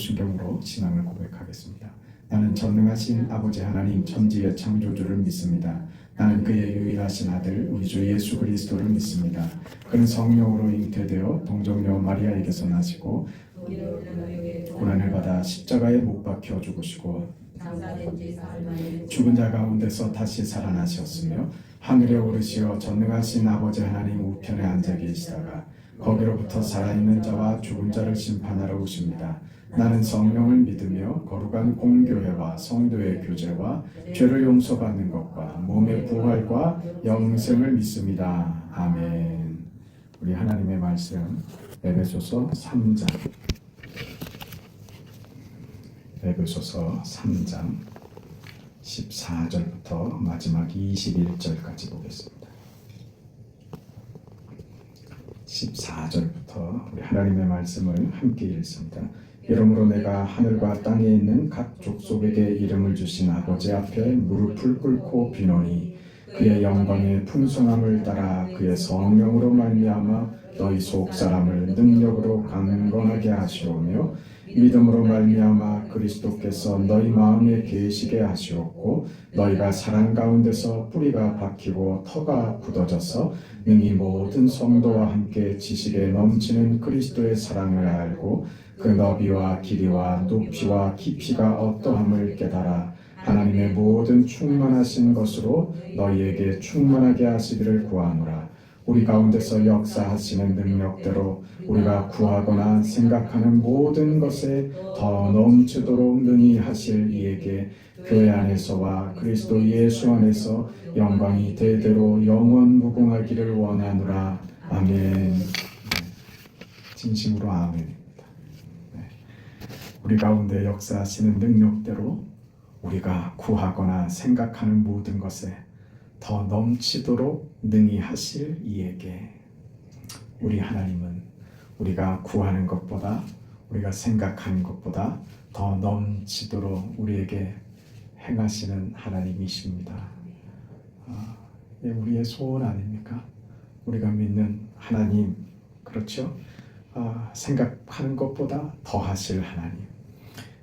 순경으로 신앙을 고백하겠습니다. 나는 전능하신 아버지 하나님 천지의 창조주를 믿습니다. 나는 그의 유일하신 아들 우리 주 예수 그리스도를 믿습니다. 그는 성령으로 잉태되어 동정녀 마리아에게서 나시고 고난을 받아 십자가에 못 박혀 죽으시고 죽은 자 가운데서 다시 살아나셨으며 하늘에 오르시어 전능하신 아버지 하나님 우편에 앉아 계시다가 거기로부터 살아있는 자와 죽은 자를 심판하러 오십니다. 나는 성령을 믿으며 거룩한 공교회와 성도의 교제와 죄를 용서받는 것과 몸의 부활과 영생을 믿습니다. 아멘. 우리 하나님의 말씀 에베소서 3장 14절부터 마지막 21절까지 보겠습니다. 14절부터 우리 하나님의 말씀을 함께 읽습니다. 이러므로 내가 하늘과 땅에 있는 각 족속에게 이름을 주신 아버지 앞에 무릎을 꿇고 비노니 그의 영광의 풍성함을 따라 그의 성령으로 말미암아 너희 속 사람을 능력으로 강건하게 하시오며 믿음으로 말미암아 그리스도께서 너희 마음에 계시게 하시옵고 너희가 사랑 가운데서 뿌리가 박히고 터가 굳어져서 능히 모든 성도와 함께 지식에 넘치는 그리스도의 사랑을 알고 그 너비와 길이와 높이와 깊이가 어떠함을 깨달아 하나님의 모든 충만하신 것으로 너희에게 충만하게 하시기를 구하노라. 우리 가운데서 역사하시는 능력대로 우리가 구하거나 생각하는 모든 것에 더 넘치도록 능히 하실 이에게 교회 안에서와 그리스도 예수 안에서 영광이 대대로 영원 무궁하기를 원하노라. 아멘. 진심으로 아멘입니다. 우리 가운데 역사하시는 능력대로 우리가 구하거나 생각하는 모든 것에 더 넘치도록 능히 하실 이에게 우리 하나님은 우리가 구하는 것보다 우리가 생각하는 것보다 더 넘치도록 우리에게 행하시는 하나님이십니다. 우리의 소원 아닙니까? 우리가 믿는 하나님, 그렇죠? 생각하는 것보다 더 하실 하나님,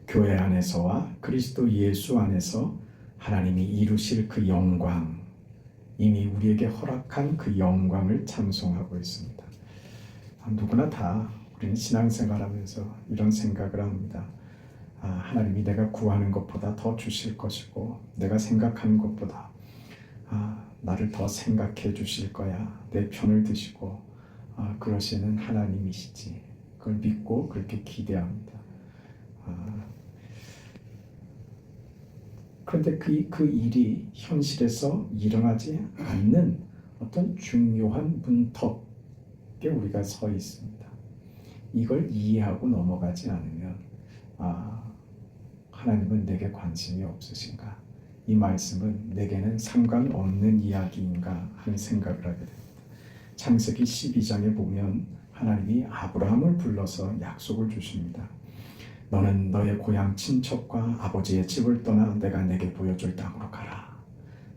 교회 안에서와 그리스도 예수 안에서 하나님이 이루실 그 영광, 이미 우리에게 허락한 그 영광을 찬송하고 있습니다. 누구나 다 우리는 신앙생활하면서 이런 생각을 합니다. 하나님이 내가 구하는 것보다 더 주실 것이고 내가 생각하는 것보다 나를 더 생각해 주실 거야. 내 편을 드시고 그러시는 하나님이시지. 그걸 믿고 그렇게 기대합니다. 그런데 그 일이 현실에서 일어나지 않는 어떤 중요한 문턱에 우리가 서 있습니다. 이걸 이해하고 넘어가지 않으면 하나님은 내게 관심이 없으신가? 이 말씀은 내게는 상관없는 이야기인가 하는 생각을 하게 됩니다. 창세기 12장에 보면 하나님이 아브라함을 불러서 약속을 주십니다. 너는 너의 고향 친척과 아버지의 집을 떠나 내가 내게 보여줄 땅으로 가라.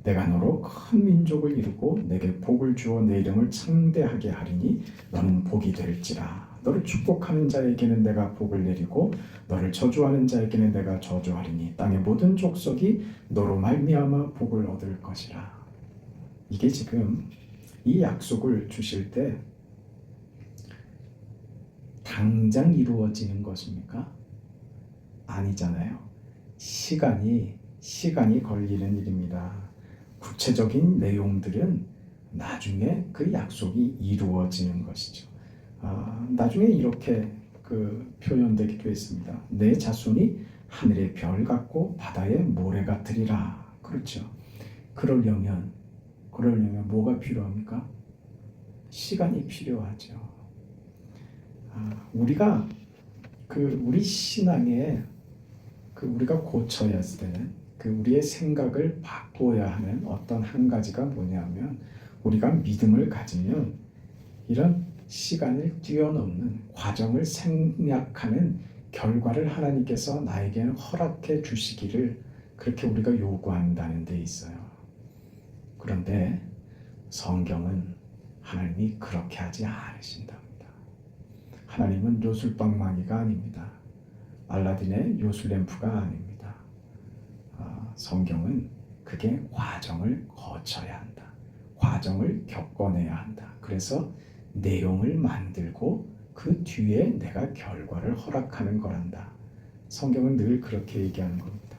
내가 너로 큰 민족을 이루고 내게 복을 주어 내 이름을 창대하게 하리니 너는 복이 될지라. 너를 축복하는 자에게는 내가 복을 내리고 너를 저주하는 자에게는 내가 저주하리니 땅의 모든 족속이 너로 말미암아 복을 얻을 것이라. 이게 지금 이 약속을 주실 때 당장 이루어지는 것입니까? 아니잖아요. 시간이 걸리는 일입니다. 구체적인 내용들은 나중에 그 약속이 이루어지는 것이죠. 나중에 이렇게 표현되기도 했습니다. 내 자손이 하늘의 별 같고 바다의 모래 같으리라. 그렇죠. 그러려면 뭐가 필요합니까? 시간이 필요하죠. 우리가 우리 신앙에 우리가 고쳐야 할 때는 우리의 생각을 바꿔야 하는 어떤 한 가지가 뭐냐면 우리가 믿음을 가지면 이런 시간을 뛰어넘는 과정을 생략하는 결과를 하나님께서 나에게는 허락해 주시기를 그렇게 우리가 요구한다는 데 있어요. 그런데 성경은 하나님이 그렇게 하지 않으신답니다. 하나님은 요술방망이가 아닙니다. 알라딘의 요술램프가 아닙니다. 성경은 그게 과정을 거쳐야 한다. 과정을 겪어내야 한다. 그래서 내용을 만들고 그 뒤에 내가 결과를 허락하는 거란다. 성경은 늘 그렇게 얘기하는 겁니다.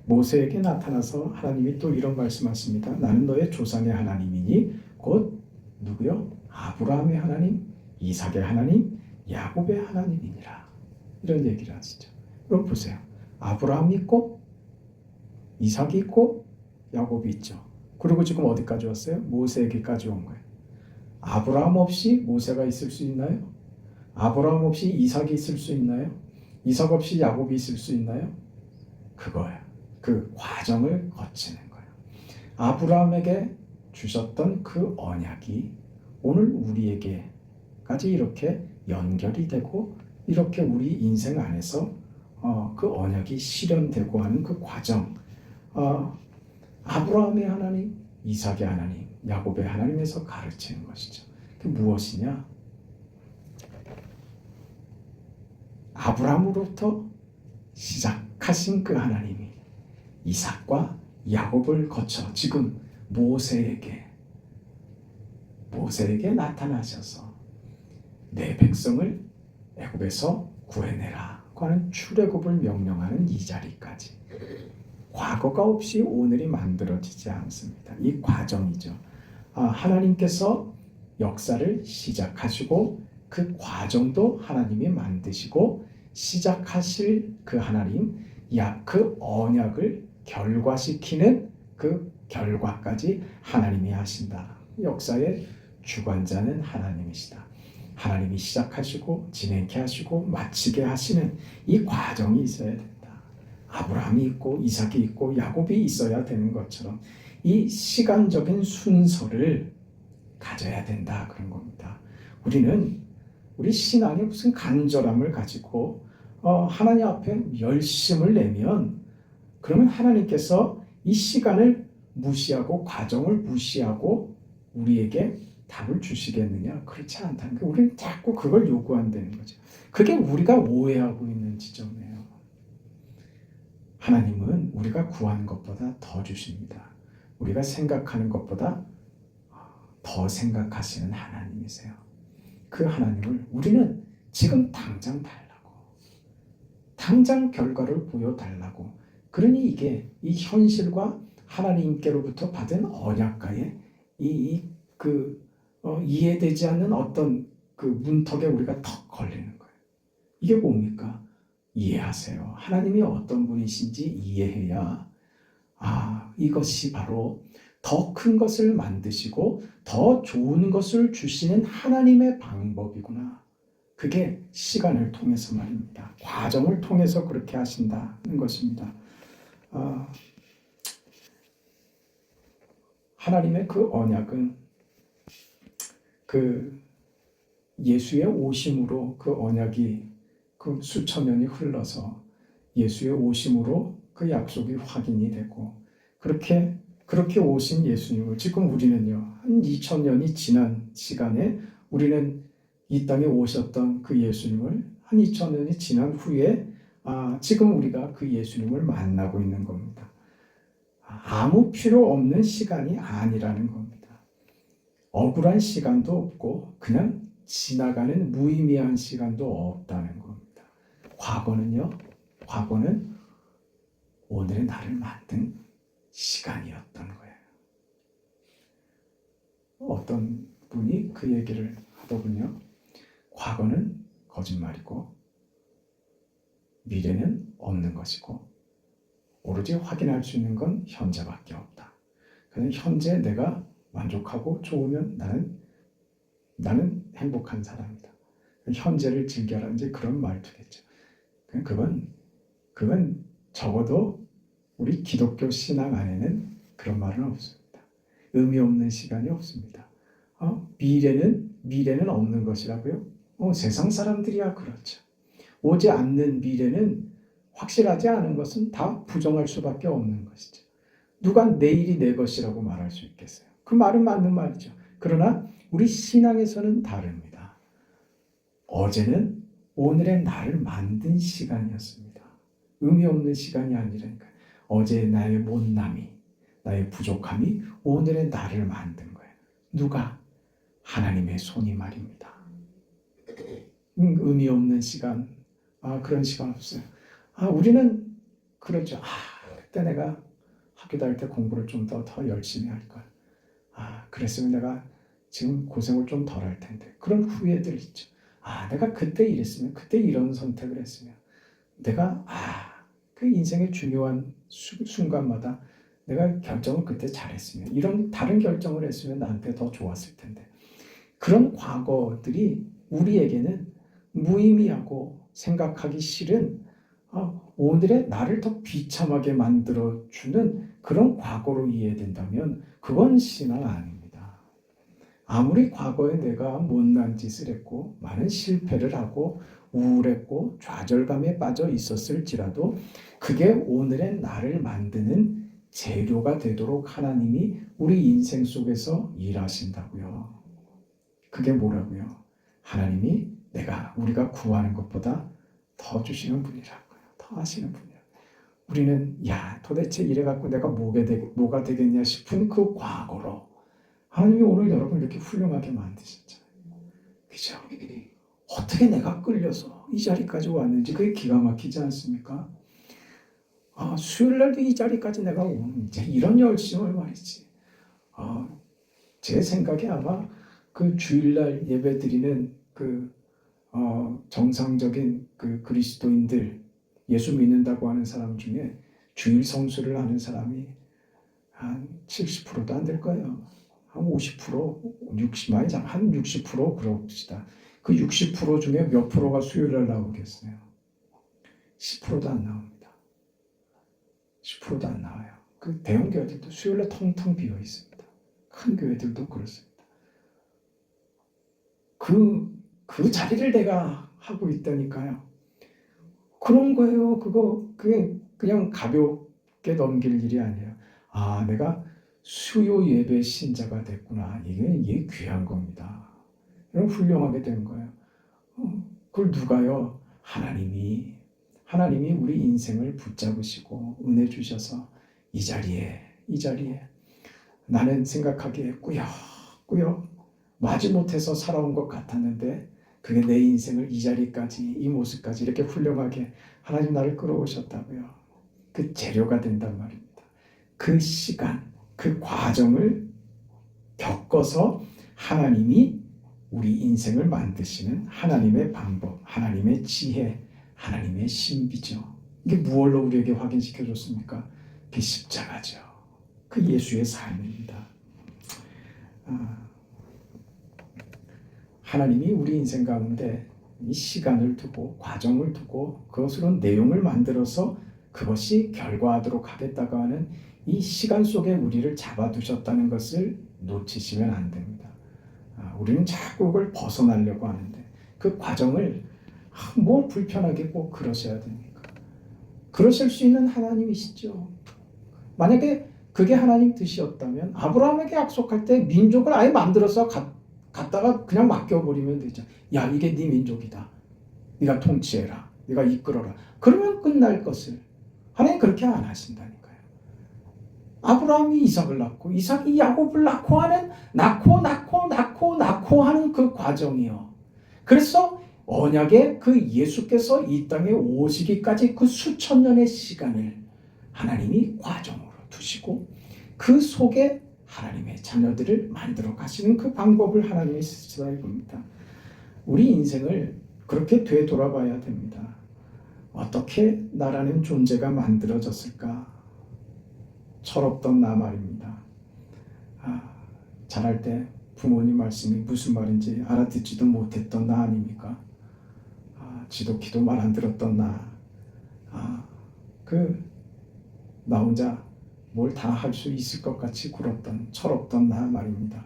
모세에게 나타나서 하나님이 또 이런 말씀하십니다. 나는 너의 조상의 하나님이니 곧 누구요? 아브라함의 하나님, 이삭의 하나님, 야곱의 하나님이니라. 이런 얘기를 하시죠. 그럼 보세요. 아브라함이 있고 이삭이 있고 야곱이 있죠. 그리고 지금 어디까지 왔어요? 모세에게까지 온 거예요. 아브라함 없이 모세가 있을 수 있나요? 아브라함 없이 이삭이 있을 수 있나요? 이삭 없이 야곱이 있을 수 있나요? 그거예요. 그 과정을 거치는 거예요. 아브라함에게 주셨던 그 언약이 오늘 우리에게까지 이렇게 연결이 되고 이렇게 우리 인생 안에서 그 언약이 실현되고 하는 그 과정, 아브라함의 하나님, 이삭의 하나님, 야곱의 하나님에서 가르치는 것이죠. 그 무엇이냐? 아브라함으로부터 시작하신 그 하나님이 이삭과 야곱을 거쳐 지금 모세에게 나타나셔서 내 백성을 애굽에서 구해내라고 하는 출애굽을 명령하는 이 자리까지 과거가 없이 오늘이 만들어지지 않습니다. 이 과정이죠. 하나님께서 역사를 시작하시고 그 과정도 하나님이 만드시고 시작하실 그 하나님, 그 언약을 결과시키는 그 결과까지 하나님이 하신다. 역사의 주관자는 하나님이시다. 하나님이 시작하시고 진행케 하시고 마치게 하시는 이 과정이 있어야 된다. 아브라함이 있고 이삭이 있고 야곱이 있어야 되는 것처럼 이 시간적인 순서를 가져야 된다. 그런 겁니다. 우리 신앙에 무슨 간절함을 가지고 하나님 앞에 열심을 내면 그러면 하나님께서 이 시간을 무시하고 과정을 무시하고 우리에게 답을 주시겠느냐? 그렇지 않다는 게 우리는 자꾸 그걸 요구한다는 거죠. 그게 우리가 오해하고 있는 지점이에요. 하나님은 우리가 구하는 것보다 더 주십니다. 우리가 생각하는 것보다 더 생각하시는 하나님이세요. 그 하나님을 우리는 지금 당장 달라고, 당장 결과를 보여달라고. 그러니 이게 이 현실과 하나님께로부터 받은 언약과의 이해되지 않는 어떤 그 문턱에 우리가 턱 걸리는 거예요. 이게 뭡니까? 이해하세요. 하나님이 어떤 분이신지 이해해야 이것이 바로 더 큰 것을 만드시고 더 좋은 것을 주시는 하나님의 방법이구나. 그게 시간을 통해서 말입니다. 과정을 통해서 그렇게 하신다는 것입니다. 하나님의 그 언약은 그 예수의 오심으로 그 언약이 그 수천 년이 흘러서 예수의 오심으로 그 약속이 확인이 되고 그렇게 오신 예수님을 지금 우리는요 한 2000년이 지난 시간에 우리는 이 땅에 오셨던 그 예수님을 한 2000년이 지난 후에 지금 우리가 그 예수님을 만나고 있는 겁니다. 아무 필요 없는 시간이 아니라는 겁니다. 억울한 시간도 없고 그냥 지나가는 무의미한 시간도 없다는 겁니다. 과거는 오늘의 나를 만든 시간이었던 거예요. 어떤 분이 그 얘기를 하더군요. 과거는 거짓말이고 미래는 없는 것이고 오로지 확인할 수 있는 건 현재밖에 없다. 그냥 현재 내가 만족하고 좋으면 나는 행복한 사람이다. 현재를 즐겨라 이제 그런 말투겠죠. 그건 적어도 우리 기독교 신앙 안에는 그런 말은 없습니다. 의미 없는 시간이 없습니다. 미래는 없는 것이라고요? 세상 사람들이야 그렇죠. 오지 않는 미래는 확실하지 않은 것은 다 부정할 수밖에 없는 것이죠. 누가 내일이 내 것이라고 말할 수 있겠어요? 그 말은 맞는 말이죠. 그러나 우리 신앙에서는 다릅니다. 어제는 오늘의 나를 만든 시간이었습니다. 의미 없는 시간이 아니라니까. 어제 나의 못남이, 나의 부족함이 오늘의 나를 만든 거예요. 누가? 하나님의 손이 말입니다. 의미 없는 시간, 그런 시간 없어요. 우리는 그러죠. 그때 내가 학교 다닐 때 공부를 좀 더 열심히 할 걸. 그랬으면 내가 지금 고생을 좀 덜 할 텐데. 그런 후회들 있죠. 내가 그때 이랬으면, 그때 이런 선택을 했으면, 내가 그 인생의 중요한 순간마다 내가 결정을 그때 잘했으면, 이런 다른 결정을 했으면 나한테 더 좋았을 텐데. 그런 과거들이 우리에게는 무의미하고 생각하기 싫은 오늘의 나를 더 비참하게 만들어주는 그런 과거로 이해된다면 그건 신앙 아닙니다. 아무리 과거에 내가 못난 짓을 했고 많은 실패를 하고 우울했고 좌절감에 빠져 있었을지라도 그게 오늘의 나를 만드는 재료가 되도록 하나님이 우리 인생 속에서 일하신다고요. 그게 뭐라고요? 하나님이 우리가 구하는 것보다 더 주시는 분이라고요. 더 하시는 분이에요. 우리는 도대체 이래갖고 내가 뭐가 되겠냐 싶은 그 과거로 하나님이 오늘 여러분 이렇게 훌륭하게 만드셨잖아요. 그죠? 어떻게 내가 끌려서 이 자리까지 왔는지 그게 기가 막히지 않습니까? 수요일날도 이 자리까지 내가 이제 이런 열심을 말이지. 제 생각에 아마 그 주일날 예배 드리는 정상적인 그리스도인들, 예수 믿는다고 하는 사람 중에 주일 성수를 하는 사람이 한 70%도 안 될 거예요. 한 50%, 60%, 한 60% 그럽시다. 그 60% 중에 몇 프로가 수요일날 나오겠어요? 10%도 안 나옵니다. 10%도 안 나와요. 그 대형 교회들도 수요일날 텅텅 비어 있습니다. 큰 교회들도 그렇습니다. 그 자리를 내가 하고 있다니까요. 그런 거예요. 그게 그냥 가볍게 넘길 일이 아니에요. 내가 수요 예배 신자가 됐구나. 이게 귀한 겁니다. 훌륭하게 된 거예요. 그걸 누가요? 하나님이 우리 인생을 붙잡으시고 은혜 주셔서 이 자리에 나는 생각하기에 꾸역꾸역 마지못해서 살아온 것 같았는데 그게 내 인생을 이 자리까지, 이 모습까지 이렇게 훌륭하게 하나님 나를 끌어오셨다고요. 그 재료가 된단 말입니다. 그 시간, 그 과정을 겪어서 하나님이 우리 인생을 만드시는 하나님의 방법, 하나님의 지혜, 하나님의 신비죠. 이게 무엇로 우리에게 확인시켜 줬습니까? 그 십자가죠. 그 예수의 삶입니다. 하나님이 우리 인생 가운데 이 시간을 두고 과정을 두고 그것으로 내용을 만들어서 그것이 결과하도록 하겠다고 하는 이 시간 속에 우리를 잡아두셨다는 것을 놓치시면 안 됩니다. 우리는 자꾸 그걸 벗어나려고 하는데 그 과정을 뭐 불편하게 꼭 그러셔야 됩니까? 그러실 수 있는 하나님이시죠. 만약에 그게 하나님 뜻이었다면 아브라함에게 약속할 때 민족을 아예 만들어서 갖다가 그냥 맡겨버리면 되죠. 이게 네 민족이다. 네가 통치해라. 네가 이끌어라. 그러면 끝날 것을 하나님 그렇게 안 하신다니까요. 아브라함이 이삭을 낳고 이삭이 야곱을 낳고 하는 낳고 하는 그 과정이요. 그래서 언약의 그 예수께서 이 땅에 오시기까지 그 수천 년의 시간을 하나님이 과정으로 두시고 그 속에 하나님의 자녀들을 만들어 가시는 그 방법을 하나님이 쓰시다 이겁니다. 우리 인생을 그렇게 되돌아봐야 됩니다. 어떻게 나라는 존재가 만들어졌을까? 철없던 나 말입니다. 자랄 때 부모님 말씀이 무슨 말인지 알아듣지도 못했던 나 아닙니까? 지독히도 말 안 들었던 나. 나 혼자 뭘 다 할 수 있을 것 같이 굴었던 철없던 나 말입니다.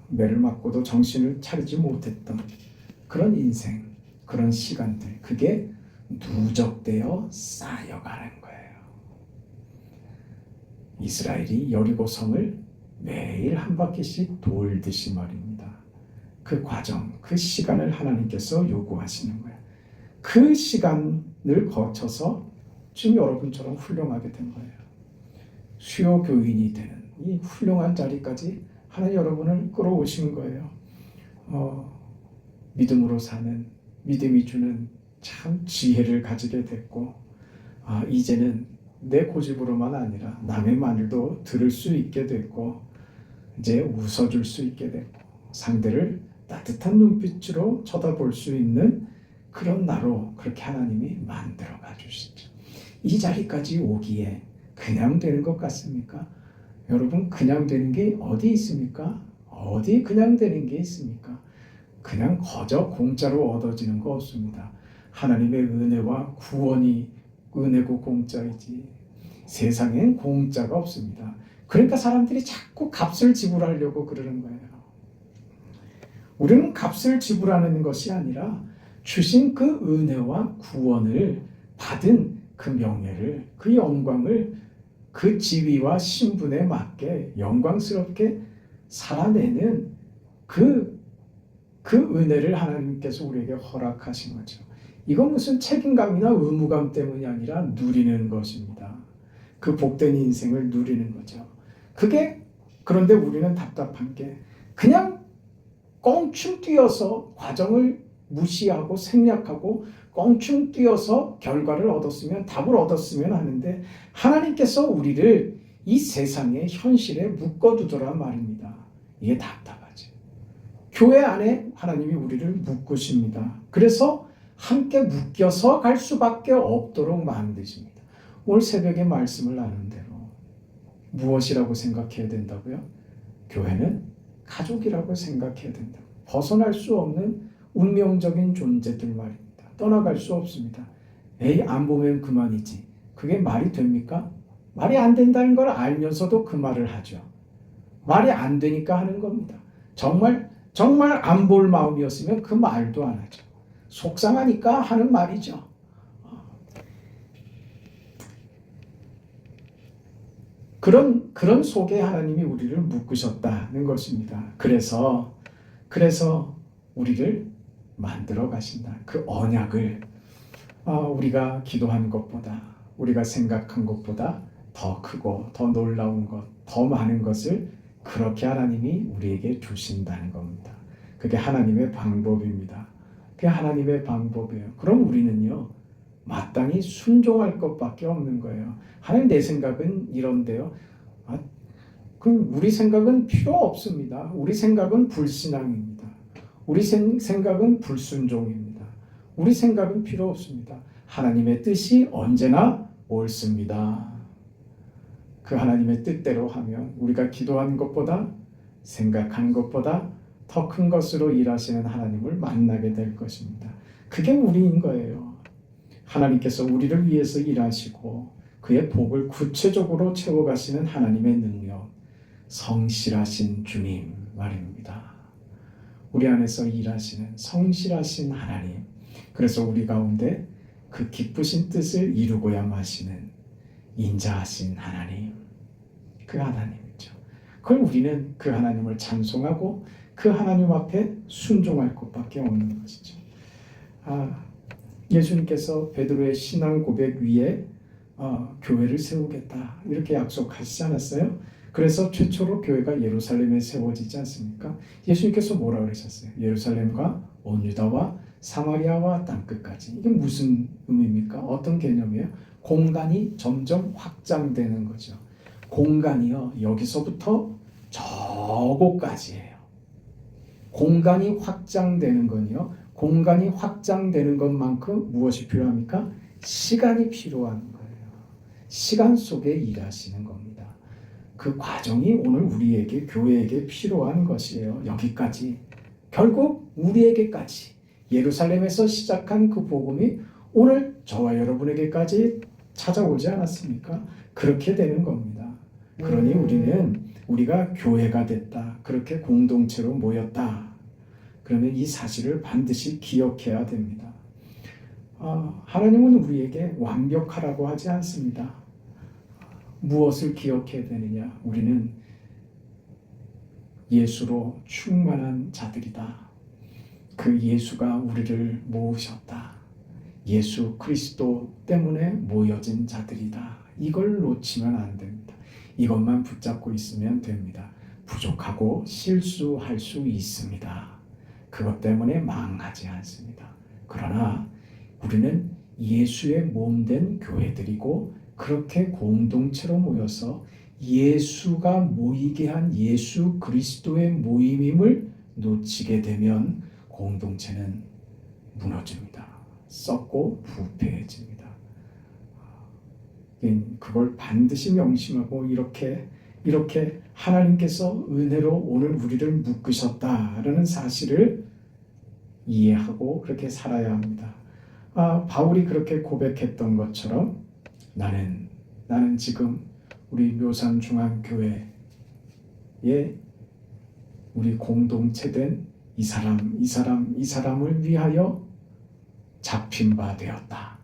매를 맞고도 정신을 차리지 못했던 그런 인생, 그런 시간들, 그게 누적되어 쌓여가는 거예요. 이스라엘이 여리고성을 매일 한 바퀴씩 돌듯이 말입니다. 그 과정, 그 시간을 하나님께서 요구하시는 거예요. 그 시간을 거쳐서 지금 여러분처럼 훌륭하게 된 거예요. 수요 교인이 되는 이 훌륭한 자리까지 하나님 여러분을 끌어오신 거예요. 믿음으로 사는, 믿음이 주는 참 지혜를 가지게 됐고, 이제는 내 고집으로만 아니라 남의 말도 들을 수 있게 됐고, 이제 웃어줄 수 있게 됐고, 상대를 따뜻한 눈빛으로 쳐다볼 수 있는 그런 나로 그렇게 하나님이 만들어가 주시죠. 이 자리까지 오기에 그냥 되는 것 같습니까? 여러분, 그냥 되는 게 어디 있습니까? 어디 그냥 되는 게 있습니까? 그냥 거저 공짜로 얻어지는 거 없습니다. 하나님의 은혜와 구원이 은혜고 공짜이지 세상엔 공짜가 없습니다. 그러니까 사람들이 자꾸 값을 지불하려고 그러는 거예요. 우리는 값을 지불하는 것이 아니라 주신 그 은혜와 구원을 받은 그 명예를, 그 영광을 그 지위와 신분에 맞게 영광스럽게 살아내는 그 은혜를 하나님께서 우리에게 허락하신 거죠. 이건 무슨 책임감이나 의무감 때문이 아니라 누리는 것입니다. 그 복된 인생을 누리는 거죠. 그런데 우리는 답답한 게 그냥 껑충 뛰어서 과정을 무시하고 생략하고 껑충 뛰어서 결과를 얻었으면, 답을 얻었으면 하는데 하나님께서 우리를 이 세상의 현실에 묶어두더란 말입니다. 이게 답답하죠. 교회 안에 하나님이 우리를 묶으십니다. 그래서 함께 묶여서 갈 수밖에 없도록 만드십니다. 오늘 새벽에 말씀을 나눈 대로 무엇이라고 생각해야 된다고요? 교회는 가족이라고 생각해야 된다. 벗어날 수 없는 운명적인 존재들 말입니다. 떠나갈 수 없습니다. 에이, 안 보면 그만이지. 그게 말이 됩니까? 말이 안 된다는 걸 알면서도 그 말을 하죠. 말이 안 되니까 하는 겁니다. 정말 안 볼 마음이었으면 그 말도 안 하죠. 속상하니까 하는 말이죠. 그런 속에 하나님이 우리를 묶으셨다는 것입니다. 그래서 우리를 만들어 가신다. 그 언약을 우리가 기도한 것보다, 우리가 생각한 것보다 더 크고 더 놀라운 것, 더 많은 것을 그렇게 하나님이 우리에게 주신다는 겁니다. 그게 하나님의 방법입니다. 그게 하나님의 방법이에요. 그럼 우리는요, 마땅히 순종할 것밖에 없는 거예요. 하나님, 내 생각은 이런데요. 그럼 우리 생각은 필요 없습니다. 우리 생각은 불신앙입니다. 우리 생각은 불순종입니다. 우리 생각은 필요 없습니다. 하나님의 뜻이 언제나 옳습니다. 그 하나님의 뜻대로 하면 우리가 기도한 것보다, 생각한 것보다 더 큰 것으로 일하시는 하나님을 만나게 될 것입니다. 그게 우리인 거예요. 하나님께서 우리를 위해서 일하시고 그의 복을 구체적으로 채워가시는 하나님의 능력, 성실하신 주님 말입니다. 우리 안에서 일하시는 성실하신 하나님, 그래서 우리 가운데 그 기쁘신 뜻을 이루고야 마시는 인자하신 하나님, 그 하나님이죠. 그걸 우리는 그 하나님을 찬송하고 그 하나님 앞에 순종할 것밖에 없는 것이죠. 예수님께서 베드로의 신앙 고백 위에 교회를 세우겠다 이렇게 약속하시지 않았어요? 그래서 최초로 교회가 예루살렘에 세워지지 않습니까? 예수님께서 뭐라 그러셨어요? 예루살렘과 온 유다와 사마리아와 땅끝까지. 이게 무슨 의미입니까? 어떤 개념이에요? 공간이 점점 확장되는 거죠. 공간이요, 여기서부터 저곳까지예요. 공간이 확장되는 건요, 공간이 확장되는 것만큼 무엇이 필요합니까? 시간이 필요한 거예요. 시간 속에 일하시는 겁니다. 그 과정이 오늘 우리에게, 교회에게 필요한 것이에요. 여기까지, 결국 우리에게까지, 예루살렘에서 시작한 그 복음이 오늘 저와 여러분에게까지 찾아오지 않았습니까? 그렇게 되는 겁니다. 그러니 우리가 교회가 됐다, 그렇게 공동체로 모였다, 그러면 이 사실을 반드시 기억해야 됩니다. 하나님은 우리에게 완벽하라고 하지 않습니다. 무엇을 기억해야 되느냐? 우리는 예수로 충만한 자들이다. 그 예수가 우리를 모으셨다. 예수 그리스도 때문에 모여진 자들이다. 이걸 놓치면 안 됩니다. 이것만 붙잡고 있으면 됩니다. 부족하고 실수할 수 있습니다. 그것 때문에 망하지 않습니다. 그러나 우리는 예수의 몸된 교회들이고 그렇게 공동체로 모여서 예수가 모이게 한 예수 그리스도의 모임임을 놓치게 되면 공동체는 무너집니다. 썩고 부패해집니다. 그걸 반드시 명심하고 이렇게 하나님께서 은혜로 오늘 우리를 묶으셨다라는 사실을 이해하고 그렇게 살아야 합니다. 바울이 그렇게 고백했던 것처럼 나는 지금 우리 묘산중앙교회에 우리 공동체된 이 사람을 위하여 잡힌 바 되었다.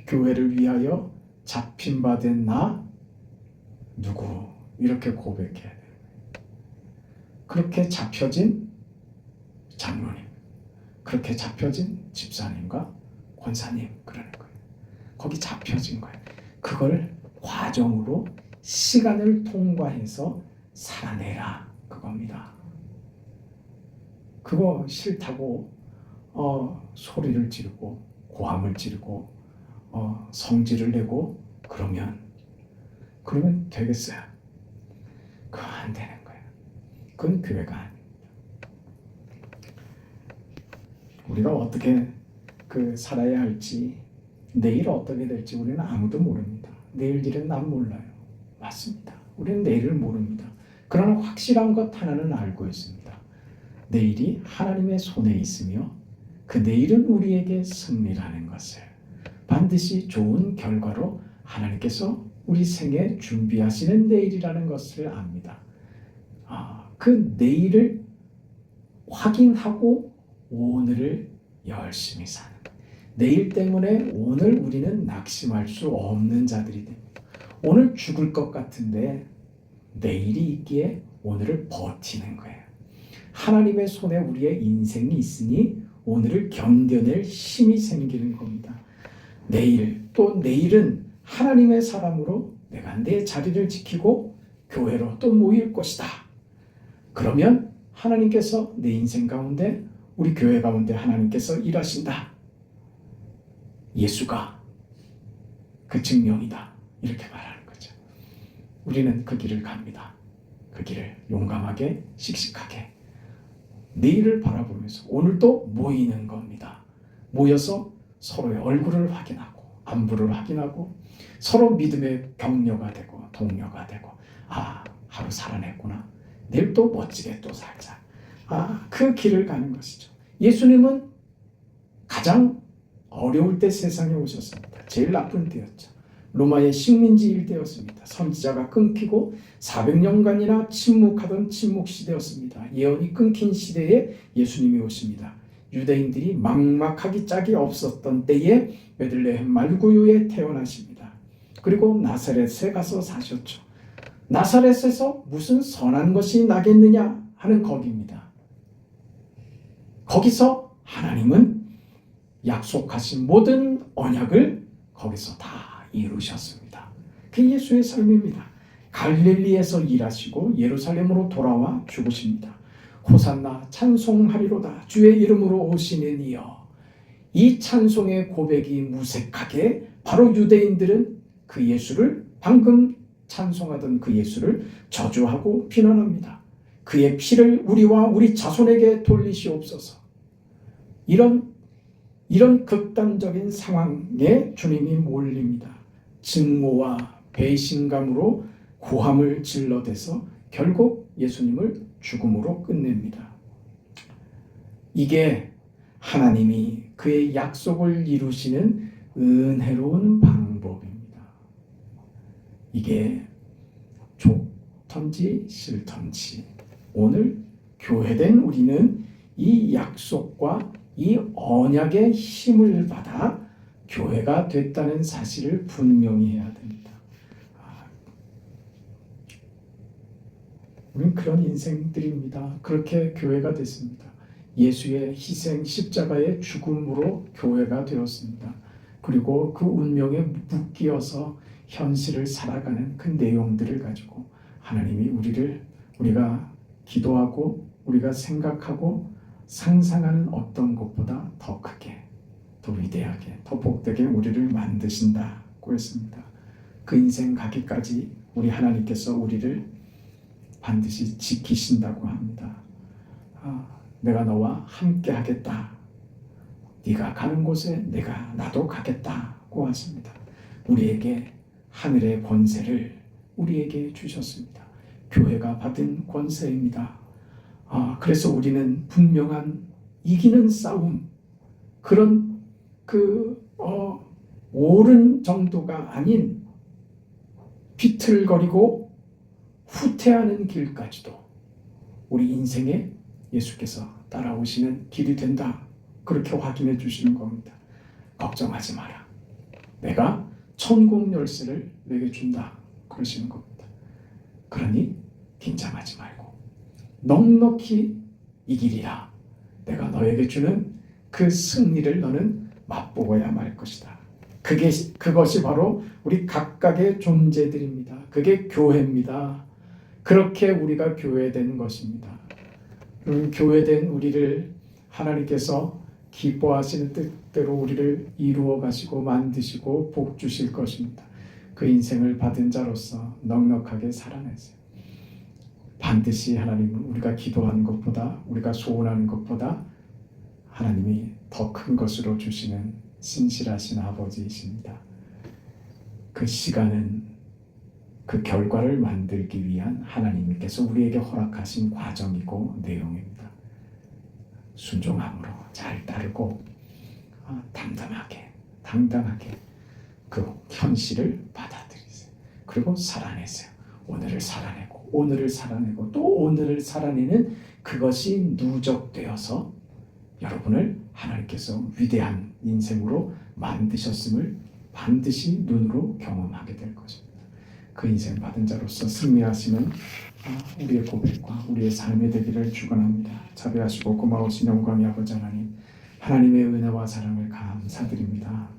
교회를 위하여 잡힌 바 된 나 누구 이렇게 고백해야 돼요. 그렇게 잡혀진 장로님, 그렇게 잡혀진 집사님과 권사님 그러는 거예요. 거기 잡혀진 거예요. 그걸 과정으로 시간을 통과해서 살아내라 그겁니다. 그거 싫다고 소리를 지르고 고함을 지르고 성질을 내고 그러면 되겠어요? 그거 안 되는 거예요. 그건 교회가 아닙니다. 우리가 어떻게 살아야 할지 내일 어떻게 될지 우리는 아무도 모릅니다. 내일 일은 난 몰라요. 맞습니다. 우리는 내일을 모릅니다. 그러나 확실한 것 하나는 알고 있습니다. 내일이 하나님의 손에 있으며 그 내일은 우리에게 승리라는 것을 반드시 좋은 결과로 하나님께서 우리 생에 준비하시는 내일이라는 것을 압니다. 그 내일을 확인하고 오늘을 열심히 사는 내일 때문에 오늘 우리는 낙심할 수 없는 자들이 됩니다. 오늘 죽을 것 같은데 내일이 있기에 오늘을 버티는 거예요. 하나님의 손에 우리의 인생이 있으니 오늘을 견뎌낼 힘이 생기는 겁니다. 내일은 하나님의 사람으로 내가 내 자리를 지키고 교회로 또 모일 것이다. 그러면 하나님께서 내 인생 가운데 우리 교회 가운데 하나님께서 일하신다. 예수가 그 증명이다. 이렇게 말하는 거죠. 우리는 그 길을 갑니다. 그 길을 용감하게 씩씩하게 내일을 바라보면서 오늘도 모이는 겁니다. 모여서 서로의 얼굴을 확인하고 안부를 확인하고 서로 믿음의 격려가 되고 동료가 되고 하루 살아냈구나. 내일 또 멋지게 또 살자. 그 길을 가는 것이죠. 예수님은 가장 어려울 때 세상에 오셨습니다. 제일 나쁜 때였죠. 로마의 식민지 일대였습니다. 선지자가 끊기고 400년간이나 침묵하던 침묵 시대였습니다. 예언이 끊긴 시대에 예수님이 오십니다. 유대인들이 막막하기 짝이 없었던 때에 베들레헴 말구유에 태어나십니다. 그리고 나사렛에 가서 사셨죠. 나사렛에서 무슨 선한 것이 나겠느냐 하는 거기입니다. 거기서 하나님은 약속하신 모든 언약을 거기서 다 이루셨습니다. 그 예수의 삶입니다. 갈릴리에서 일하시고 예루살렘으로 돌아와 죽으십니다. 호산나 찬송하리로다 주의 이름으로 오시는 이여. 이 찬송의 고백이 무색하게 바로 유대인들은 그 예수를 방금 찬송하던 그 예수를 저주하고 비난합니다. 그의 피를 우리와 우리 자손에게 돌리시옵소서. 이런 극단적인 상황에 주님이 몰립니다. 증오와 배신감으로 고함을 질러대서 결국 예수님을 죽음으로 끝냅니다. 이게 하나님이 그의 약속을 이루시는 은혜로운 방법입니다. 이게 좋던지 싫던지 오늘 교회된 우리는 이 약속과 이 언약의 힘을 받아 교회가 됐다는 사실을 분명히 해야 됩니다. 우리는 그런 인생들입니다. 그렇게 교회가 됐습니다. 예수의 희생 십자가의 죽음으로 교회가 되었습니다. 그리고 그 운명에 묶여서 현실을 살아가는 그 내용들을 가지고 하나님이 우리가 기도하고 우리가 생각하고 상상하는 어떤 것보다 더 크게, 더 위대하게, 더 복되게 우리를 만드신다고 했습니다. 그 인생 가기까지 우리 하나님께서 우리를 반드시 지키신다고 합니다. 내가 너와 함께 하겠다. 네가 가는 곳에 나도 가겠다고 하십니다. 우리에게 하늘의 권세를 우리에게 주셨습니다. 교회가 받은 권세입니다. 그래서 우리는 분명한 이기는 싸움, 그런 옳은 정도가 아닌 비틀거리고 후퇴하는 길까지도 우리 인생에 예수께서 따라오시는 길이 된다. 그렇게 확인해 주시는 겁니다. 걱정하지 마라. 내가 천국 열쇠를 내게 준다. 그러시는 겁니다. 그러니 긴장하지 말고 넉넉히 이기리라. 내가 너에게 주는 그 승리를 너는 맛보아야 말 것이다. 그것이 바로 우리 각각의 존재들입니다. 그게 교회입니다. 그렇게 우리가 교회된 것입니다. 교회된 우리를 하나님께서 기뻐하시는 뜻대로 우리를 이루어 가시고 만드시고 복 주실 것입니다. 그 인생을 받은 자로서 넉넉하게 살아내세요. 반드시 하나님은 우리가 기도하는 것보다, 우리가 소원하는 것보다 하나님이 더 큰 것으로 주시는 신실하신 아버지이십니다. 그 시간은 그 결과를 만들기 위한 하나님께서 우리에게 허락하신 과정이고 내용입니다. 순종함으로 잘 따르고 당당하게 그 현실을 받아들이세요. 그리고 살아내세요. 오늘을 살아내고 또 오늘을 살아내는 그것이 누적되어서 여러분을 하나님께서 위대한 인생으로 만드셨음을 반드시 눈으로 경험하게 될 것입니다. 그 인생 받은 자로서 승리하시는 우리의 고백과 우리의 삶이 되기를 축원합니다. 자비하시고 고마우신 영광의 아버지 하나님, 하나님의 은혜와 사랑을 감사드립니다.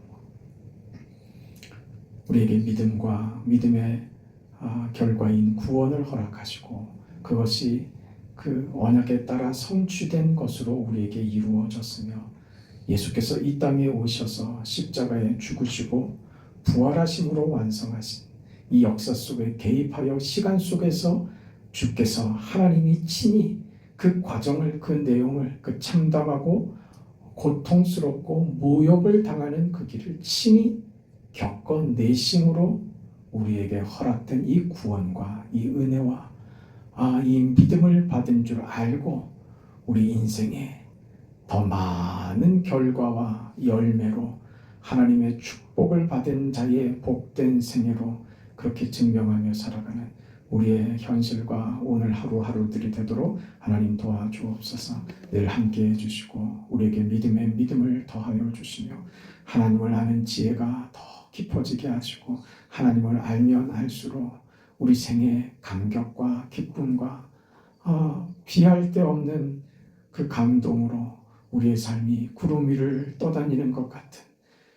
우리에게 믿음과 믿음의 결과인 구원을 허락하시고 그것이 그 언약에 따라 성취된 것으로 우리에게 이루어졌으며 예수께서 이 땅에 오셔서 십자가에 죽으시고 부활하심으로 완성하신 이 역사 속에 개입하여 시간 속에서 주께서 하나님이 친히 그 과정을, 그 내용을, 그 참담하고 고통스럽고 모욕을 당하는 그 길을 친히 겪어내심으로 우리에게 허락된 이 구원과 이 은혜와 이 믿음을 받은 줄 알고 우리 인생에 더 많은 결과와 열매로 하나님의 축복을 받은 자의 복된 생애로 그렇게 증명하며 살아가는 우리의 현실과 오늘 하루하루들이 되도록 하나님 도와주옵소서. 늘 함께해 주시고 우리에게 믿음의 믿음을 더하여 주시며 하나님을 아는 지혜가 더 깊어지게 하시고 하나님을 알면 알수록 우리 생의 감격과 기쁨과 비할 데 없는 그 감동으로 우리의 삶이 구름 위를 떠다니는 것 같은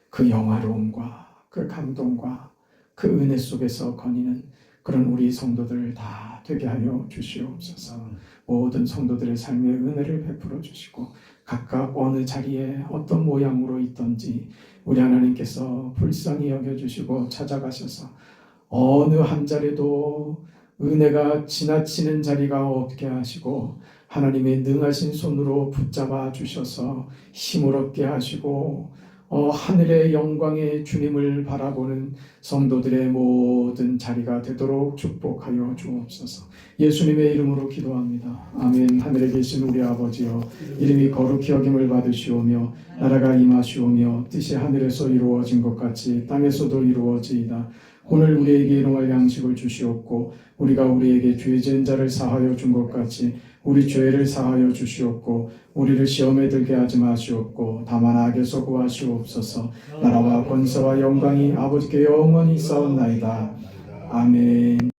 그 영화로움과 그 감동과 그 은혜 속에서 거니는 그런 우리 성도들 다 되게 하여 주시옵소서. 모든 성도들의 삶에 은혜를 베풀어 주시고 각각 어느 자리에 어떤 모양으로 있던지 우리 하나님께서 불쌍히 여겨주시고 찾아가셔서 어느 한 자리도 은혜가 지나치는 자리가 없게 하시고 하나님의 능하신 손으로 붙잡아 주셔서 힘을 얻게 하시고 하늘의 영광의 주님을 바라보는 성도들의 모든 자리가 되도록 축복하여 주옵소서. 예수님의 이름으로 기도합니다. 아멘. 하늘에 계신 우리 아버지여, 이름이 거룩히 여김을 받으시오며 나라가 임하시오며 뜻이 하늘에서 이루어진 것 같이 땅에서도 이루어지이다. 오늘 우리에게 일용할 양식을 주시옵고 우리가 우리에게 죄 지은 자를 사하여 준 것 같이 우리 죄를 사하여 주시옵고 우리를 시험에 들게 하지 마시옵고 다만 악에서 구하시옵소서. 나라와 권세와 영광이 아버지께 영원히 있사옵나이다. 아멘.